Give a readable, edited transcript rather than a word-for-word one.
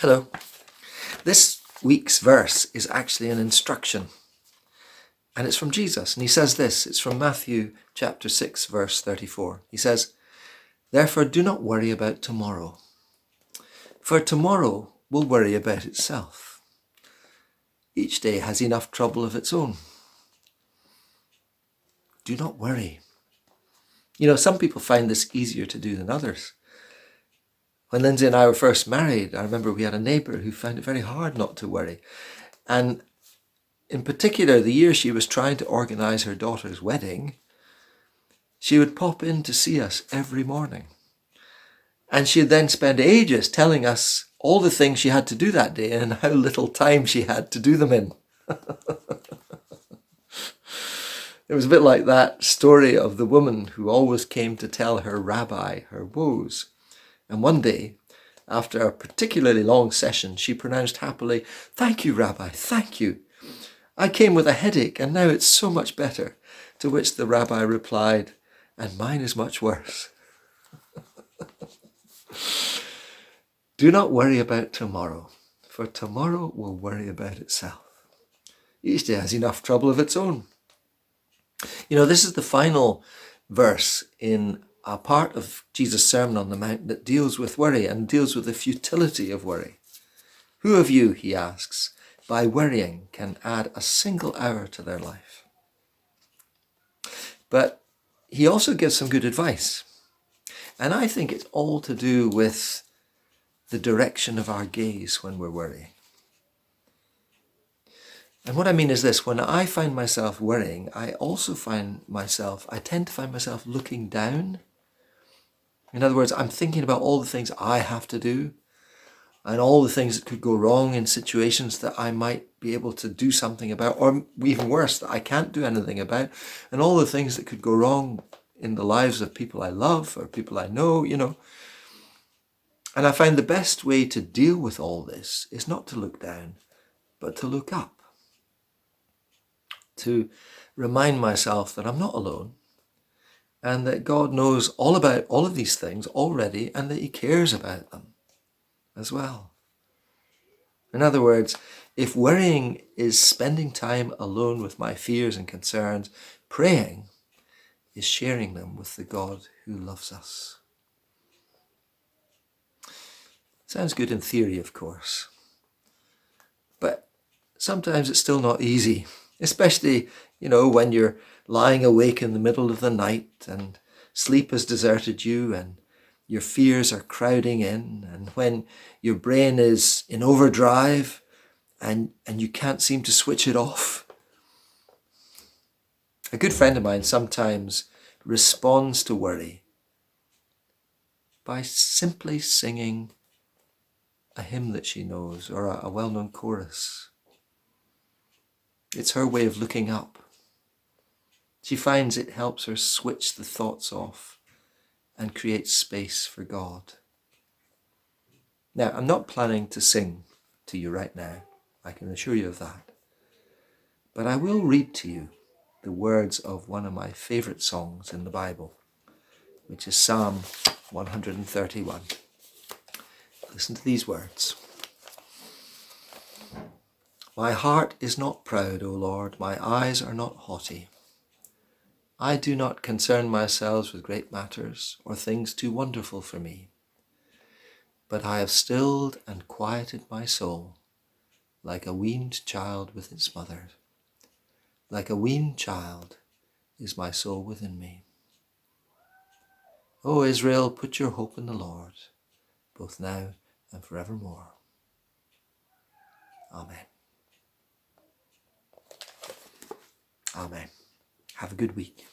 Hello. This week's verse is actually an instruction, and it's from Jesus. And he says this, it's from Matthew chapter 6, verse 34. He says, "Therefore do not worry about tomorrow, for tomorrow will worry about itself. Each day has enough trouble of its own." Do not worry. You know, some people find this easier to do than others. When Lindsay and I were first married, I remember we had a neighbour who found it very hard not to worry. And in particular, the year she was trying to organise her daughter's wedding, she would pop in to see us every morning. And she'd then spend ages telling us all the things she had to do that day and how little time she had to do them in. It was a bit like that story of the woman who always came to tell her rabbi her woes. And one day, after a particularly long session, she pronounced happily, "Thank you, Rabbi, thank you. I came with a headache and now it's so much better." To which the rabbi replied, "And mine is much worse." Do not worry about tomorrow, for tomorrow will worry about itself. Each day has enough trouble of its own. You know, this is the final verse in a part of Jesus' Sermon on the Mount that deals with worry and deals with the futility of worry. Who of you, he asks, by worrying can add a single hour to their life? But he also gives some good advice. And I think it's all to do with the direction of our gaze when we're worrying. And what I mean is this: when I find myself worrying, I tend to find myself looking down. In other words, I'm thinking about all the things I have to do and all the things that could go wrong in situations that I might be able to do something about, or even worse, that I can't do anything about, and all the things that could go wrong in the lives of people I love or people I know, you know. And I find the best way to deal with all this is not to look down, but to look up. To remind myself that I'm not alone, and that God knows all about all of these things already, and that he cares about them as well. In other words, if worrying is spending time alone with my fears and concerns, praying is sharing them with the God who loves us. Sounds good in theory, of course, but sometimes it's still not easy, especially, you know, when you're lying awake in the middle of the night and sleep has deserted you and your fears are crowding in, and when your brain is in overdrive and you can't seem to switch it off. A good friend of mine sometimes responds to worry by simply singing a hymn that she knows or a well-known chorus. It's her way of looking up. She finds it helps her switch the thoughts off and create space for God. Now, I'm not planning to sing to you right now. I can assure you of that. But I will read to you the words of one of my favourite songs in the Bible, which is Psalm 131. Listen to these words. My heart is not proud, O Lord, my eyes are not haughty. I do not concern myself with great matters or things too wonderful for me, but I have stilled and quieted my soul like a weaned child with its mother. Like a weaned child is my soul within me. O Israel, put your hope in the Lord, both now and forevermore. Amen. Amen. Have a good week.